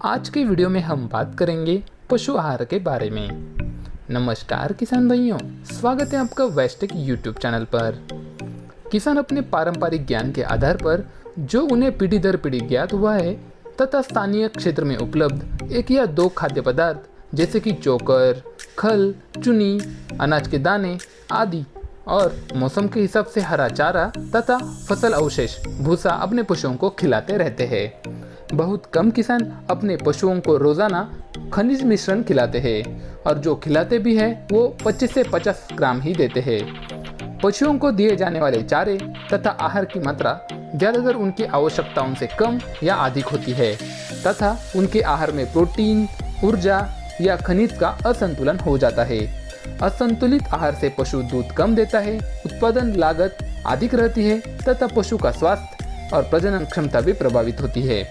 आज के वीडियो में हम बात करेंगे पशु आहार के बारे में। नमस्कार किसान भाइयों, स्वागत है आपका वेस्टेक यूट्यूब चैनल पर। किसान अपने पारंपरिक ज्ञान के आधार पर जो उन्हें पीढ़ी दर पीढ़ी ज्ञात हुआ है तथा स्थानीय क्षेत्र में उपलब्ध एक या दो खाद्य पदार्थ जैसे कि चोकर, खल, चुनी, अनाज के दाने आदि और मौसम के हिसाब से हरा चारा तथा फसल अवशेष भूसा अपने पशुओं को खिलाते रहते हैं। बहुत कम किसान अपने पशुओं को रोजाना खनिज मिश्रण खिलाते हैं और जो खिलाते भी हैं वो 25 से 50 ग्राम ही देते हैं। पशुओं को दिए जाने वाले चारे तथा आहार की मात्रा ज़्यादातर उनकी आवश्यकताओं से कम या अधिक होती है तथा उनके आहार में प्रोटीन, ऊर्जा या खनिज का असंतुलन हो जाता है। असंतुलित आहार से पशु दूध कम देता है, उत्पादन लागत अधिक रहती है तथा पशु का स्वास्थ्य और प्रजनन क्षमता भी प्रभावित होती है।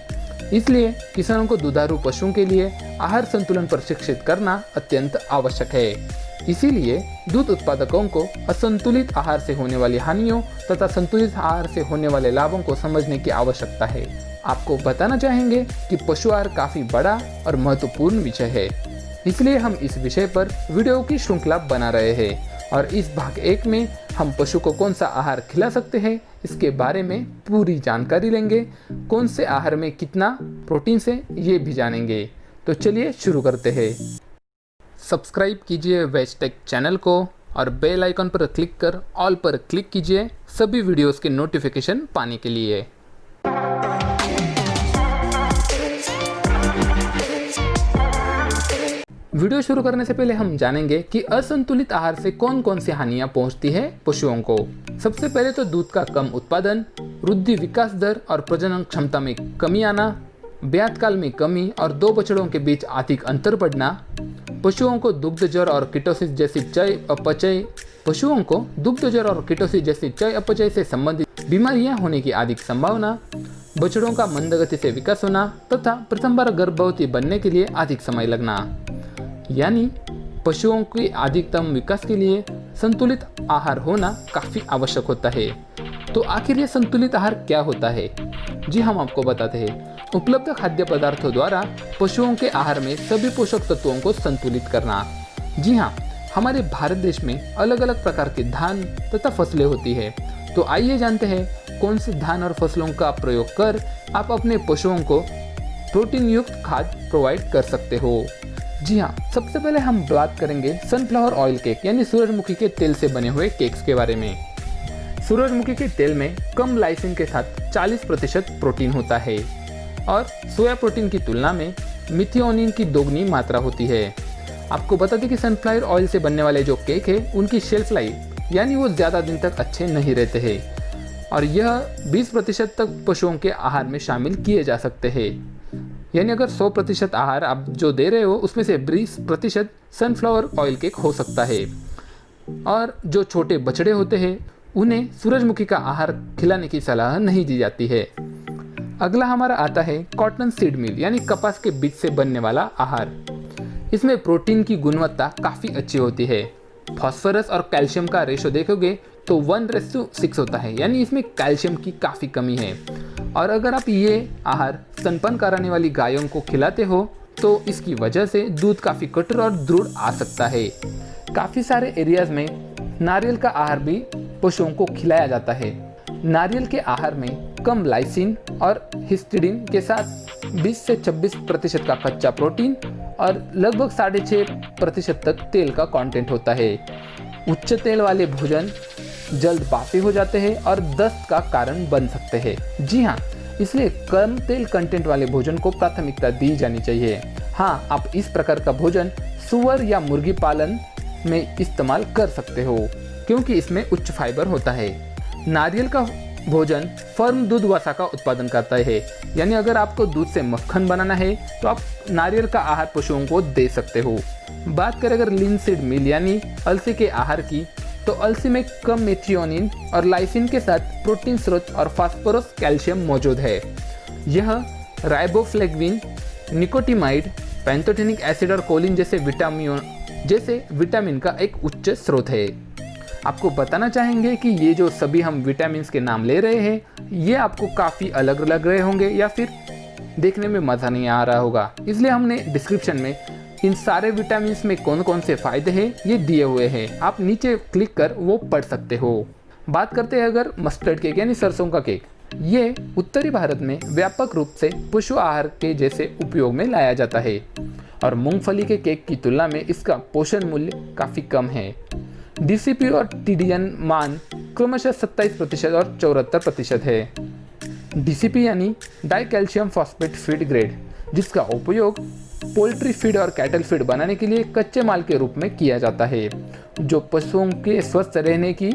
इसलिए किसानों को दुधारू पशुओं के लिए आहार संतुलन पर शिक्षित करना अत्यंत आवश्यक है। इसीलिए दूध उत्पादकों को असंतुलित आहार से होने वाली हानियों तथा संतुलित आहार से होने वाले लाभों को समझने की आवश्यकता है। आपको बताना चाहेंगे कि पशु आहार काफी बड़ा और महत्वपूर्ण विषय है, इसलिए हम इस विषय पर वीडियो की श्रृंखला बना रहे हैं और इस भाग 1 में हम पशु को कौन सा आहार खिला सकते हैं इसके बारे में पूरी जानकारी लेंगे। कौन से आहार में कितना प्रोटीन से ये भी जानेंगे। तो चलिए शुरू करते हैं। सब्सक्राइब कीजिए वेस्टेक चैनल को और बेल आइकन पर क्लिक कर ऑल पर क्लिक कीजिए सभी वीडियोस के नोटिफिकेशन पाने के लिए। वीडियो शुरू करने से पहले हम जानेंगे कि असंतुलित आहार से कौन कौन सी हानियां पहुंचती है पशुओं को। सबसे पहले तो दूध का कम उत्पादन, वृद्धि विकास दर और प्रजनन क्षमता में कमी आना, ब्यात काल में कमी और दो बछड़ों के बीच अधिक अंतर पड़ना, पशुओं को दुग्ध ज्वर और कीटोसिस जैसी चय अपचय से संबंधित बीमारियां होने की अधिक संभावना, बछड़ों का मंदगति से विकास होना तथा प्रथम बार गर्भवती बनने के लिए अधिक समय लगना। यानी पशुओं के अधिकतम विकास के लिए संतुलित आहार होना काफी आवश्यक होता है। तो आखिर ये संतुलित आहार क्या होता है? जी हम आपको बताते हैं। उपलब्ध खाद्य पदार्थों द्वारा पशुओं के आहार में सभी पोषक तत्वों को संतुलित करना। जी हाँ, हमारे भारत देश में अलग अलग प्रकार के धान तथा फसलें होती है। तो आइए जानते हैं कौन से धान और फसलों का प्रयोग कर आप अपने पशुओं को प्रोटीन युक्त खाद्य प्रोवाइड कर सकते हो। जी हाँ, सबसे पहले हम बात करेंगे सनफ्लावर ऑयल केक यानी सूरजमुखी के तेल से बने हुए केक्स के बारे में। सूरजमुखी के तेल में कम लाइसिन के साथ 40% प्रोटीन होता है और सोया प्रोटीन की तुलना में मिथियोनिन की दोगुनी मात्रा होती है। आपको बता दें कि सनफ्लावर ऑयल से बनने वाले जो केक है उनकी शेल्फ लाइफ यानी वो ज़्यादा दिन तक अच्छे नहीं रहते हैं और यह 20% तक पशुओं के आहार में शामिल किए जा सकते हैं। यानी अगर 100% आहार आप जो दे रहे हो उसमें से 20% सनफ्लावर ऑयल केक हो सकता है। और जो छोटे बछड़े होते हैं उन्हें सूरजमुखी का आहार खिलाने की सलाह नहीं दी जाती है। अगला हमारा आता है कॉटन सीड मील यानी कपास के बीज से बनने वाला आहार। इसमें प्रोटीन की गुणवत्ता काफ़ी अच्छी होती है। फॉस्फोरस और कैल्शियम का रेशो देखोगे तो 1:6 होता है, यानी इसमें कैल्शियम की काफ़ी कमी है। और अगर आप ये आहार स्तनपान कराने वाली गायों को खिलाते हो तो इसकी वजह से दूध काफ़ी कठोर और दृढ़ आ सकता है। काफ़ी सारे एरियाज में नारियल का आहार भी पशुओं को खिलाया जाता है। नारियल के आहार में कम लाइसिन और हिस्टिडीन के साथ 20 से 26% का कच्चा प्रोटीन और लगभग 6.5% तक तेल का कंटेंट होता है। उच्च तेल वाले भोजन जल्द बासी हो जाते हैं और दस्त का कारण बन सकते हैं। जी हाँ, इसलिए कम तेल कंटेंट वाले भोजन को प्राथमिकता दी जानी चाहिए। हाँ, आप इस प्रकार का भोजन सुअर या मुर्गी पालन में इस्तेमाल कर सकते हो क्योंकि इसमें उच्च फाइबर होता है। नारियल का भोजन फर्म दूध वसा का उत्पादन करता है, यानी अगर आपको दूध से मक्खन बनाना है तो आप नारियल का आहार पशुओं को दे सकते हो। बात करें अगर लिनसीड मील यानी अलसी के आहार की, तो अलसी में कम मेथियोनिन और लाइसिन के साथ प्रोटीन स्रोत और फास्फोरस कैल्शियम मौजूद है। यह राइबोफ्लेविन, निकोटिमाइड, पैंथोथेनिक एसिड और कोलिन जैसे विटामिन का एक उच्च स्रोत है। आपको बताना चाहेंगे कि ये जो सभी हम विटामिन के नाम ले रहे हैं ये आपको काफ़ी अलग लग रहे होंगे या फिर देखने में मज़ा नहीं आ रहा होगा, इसलिए हमने डिस्क्रिप्शन में इन सारे विटामिन में कौन कौन से फ़ायदे हैं ये दिए हुए हैं, आप नीचे क्लिक कर वो पढ़ सकते हो। बात करते हैं अगर मस्टर्ड केक यानी सरसों का केक, ये उत्तरी भारत में व्यापक रूप से पशु आहार के जैसे उपयोग में लाया जाता है और मूंगफली के केक की तुलना में इसका पोषण मूल्य काफ़ी कम है। डीसीपी और टीडीएन मान क्रमशः 27% और 74% है। डीसीपी यानी die calcium phosphate feed grade, जिसका उपयोग पोल्ट्री फीड और कैटल फीड बनाने के लिए कच्चे माल के रूप में किया जाता है, जो पशुओं के स्वस्थ रहने की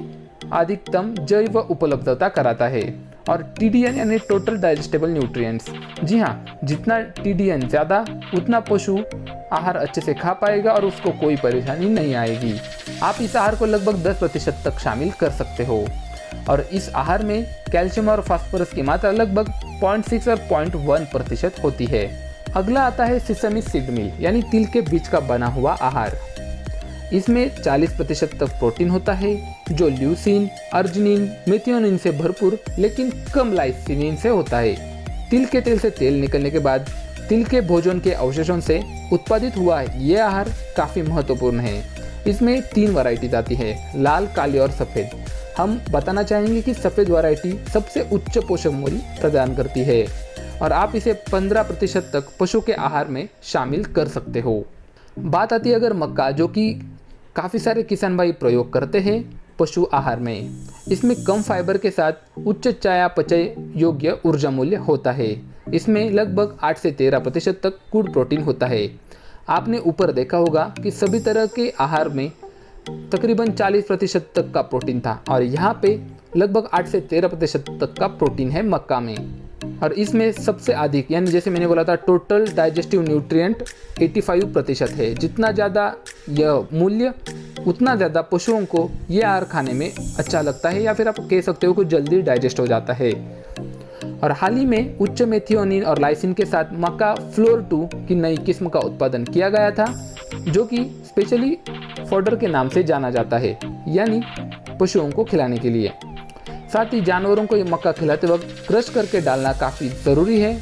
अधिकतम जैव उपलब्धता कराता है। और टीडीएन यानी टोटल डाइजेस्टेबल न्यूट्रिएंट्स, जी हाँ, जितना टीडीएन ज़्यादा उतना पशु आहार अच्छे से खा पाएगा और उसको कोई परेशानी नहीं आएगी। आप इस आहार को लगभग 10% तक शामिल कर सकते हो और इस आहार में कैल्शियम और फास्फोरस की मात्रा लगभग 0.6 और 0.1% होती है। अगला आता है सिसमी सीड मील यानी तिल के बीज का बना हुआ आहार। इसमें 40% तक प्रोटीन होता है, जो ल्यूसीन, अर्जिनिन, मेथियोनिन से भरपूर लेकिन कम लाइसिनिन से होता है। तिल के तेल से तेल निकलने के बाद तिल के भोजन के अवशेषों से उत्पादित हुआ ये आहार काफ़ी महत्वपूर्ण है। इसमें 3 वैरायटीज आती है, लाल, काली और सफ़ेद। हम बताना चाहेंगे कि सफ़ेद वैरायटी सबसे उच्च पोषक मूल्य प्रदान करती है और आप इसे 15% तक पशु के आहार में शामिल कर सकते हो। बात आती है अगर मक्का, जो कि काफ़ी सारे किसान भाई प्रयोग करते हैं पशु आहार में। इसमें कम फाइबर के साथ उच्च चयापचय योग्य ऊर्जा मूल्य होता है। इसमें लगभग 8 से 13% तक गुड प्रोटीन होता है। आपने ऊपर देखा होगा कि सभी तरह के आहार में तकरीबन 40% तक का प्रोटीन था और यहाँ पे लगभग 8 से 13% तक का प्रोटीन है मक्का में। और इसमें सबसे अधिक यानी जैसे मैंने बोला था टोटल डाइजेस्टिव न्यूट्रिएंट 85% है। जितना ज़्यादा यह मूल्य उतना ज़्यादा पशुओं को ये आहार खाने में अच्छा लगता है या फिर आप कह सकते हो कि जल्दी डाइजेस्ट हो जाता है। और हाल ही में उच्च मेथियोनिन और लाइसिन के साथ मक्का फ्लोर 2 की नई किस्म का उत्पादन किया गया था, जो कि स्पेशली फॉडर के नाम से जाना जाता है, यानी पशुओं को खिलाने के लिए। साथ ही जानवरों को ये मक्का खिलाते वक्त क्रश करके डालना काफ़ी ज़रूरी है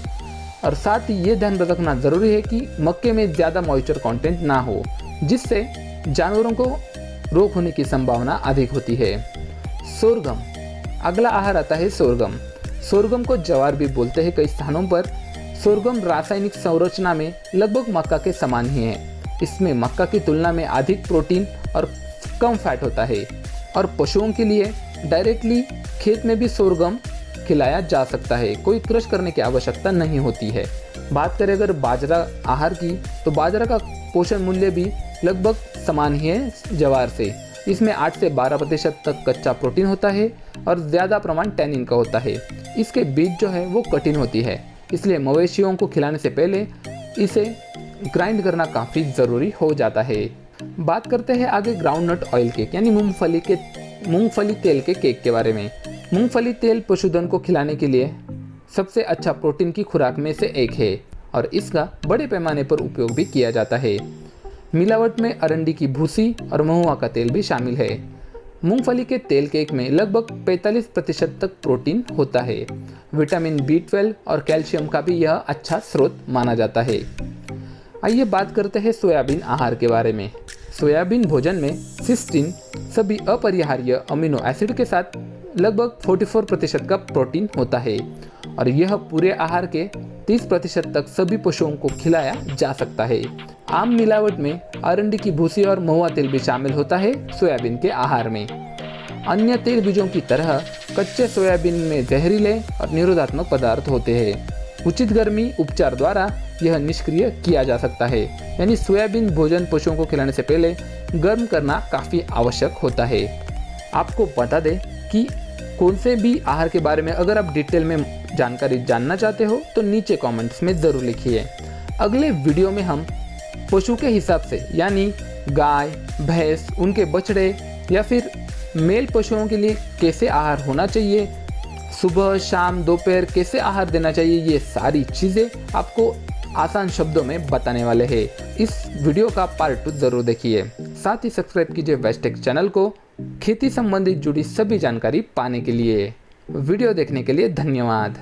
और साथ ही ये ध्यान रखना ज़रूरी है कि मक्के में ज़्यादा मॉइस्चर कंटेंट ना हो, जिससे जानवरों को रोग होने की संभावना अधिक होती है। सोरगम, अगला आहार आता है सोरगम। सोरगम को ज्वार भी बोलते हैं कई स्थानों पर। सोरगम रासायनिक संरचना में लगभग मक्का के समान ही है। इसमें मक्का की तुलना में अधिक प्रोटीन और कम फैट होता है और पशुओं के लिए डायरेक्टली खेत में भी सोरगम खिलाया जा सकता है, कोई क्रश करने की आवश्यकता नहीं होती है। बात करें अगर बाजरा आहार की, तो बाजरा का पोषण मूल्य भी लगभग समान ही है ज्वार से। इसमें 8 से 12% तक कच्चा प्रोटीन होता है और ज़्यादा प्रमाण टैनिन का होता है। इसके बीज जो है वो कठिन होती है, इसलिए मवेशियों को खिलाने से पहले इसे ग्राइंड करना काफ़ी ज़रूरी हो जाता है। बात करते हैं आगे ग्राउंडनट ऑयल केक यानी मूंगफली तेल के केक के बारे में। मूंगफली तेल पशुधन को खिलाने के लिए सबसे अच्छा प्रोटीन की खुराक में से एक है और इसका बड़े पैमाने पर उपयोग भी किया जाता है। मिलावट में अरंडी की भूसी और महुआ का तेल भी शामिल है। मूंगफली के तेल केक में लगभग 45% तक प्रोटीन होता है। विटामिन B12 और कैल्शियम का भी यह अच्छा स्रोत माना जाता है। आइए बात करते हैं सोयाबीन आहार के बारे में। सोयाबीन भोजन में सिस्टीन सभी अपरिहार्य अमीनो एसिड के साथ लगभग 44% का प्रोटीन होता है और यह पूरे आहार के 30% तक सभी पशुओं को खिलाया जा सकता है। आम मिलावट में अरंडी की भूसी और महुआ तेल भी शामिल होता है सोयाबीन के आहार में। अन्य तेल बीजों की तरह कच्चे सोयाबीन में जहरीले और निरोधात्मक पदार्थ होते हैं। उचित गर्मी उपचार द्वारा यह निष्क्रिय किया जा सकता है, यानी सोयाबीन भोजन पशुओं को खिलाने से पहले गर्म करना काफ़ी आवश्यक होता है। आपको बता दें कि कौन से भी आहार के बारे में अगर आप डिटेल में जानकारी जानना चाहते हो तो नीचे कमेंट्स में ज़रूर लिखिए। अगले वीडियो में हम पशु के हिसाब से यानी गाय, भैंस, उनके बछड़े या फिर मेल पशुओं के लिए कैसे आहार होना चाहिए, सुबह, शाम, दोपहर कैसे आहार देना चाहिए, ये सारी चीज़ें आपको आसान शब्दों में बताने वाले हैं। इस वीडियो का पार्ट 2 ज़रूर देखिए। साथ ही सब्सक्राइब कीजिए वेस्टेक चैनल को खेती संबंधित जुड़ी सभी जानकारी पाने के लिए। वीडियो देखने के लिए धन्यवाद।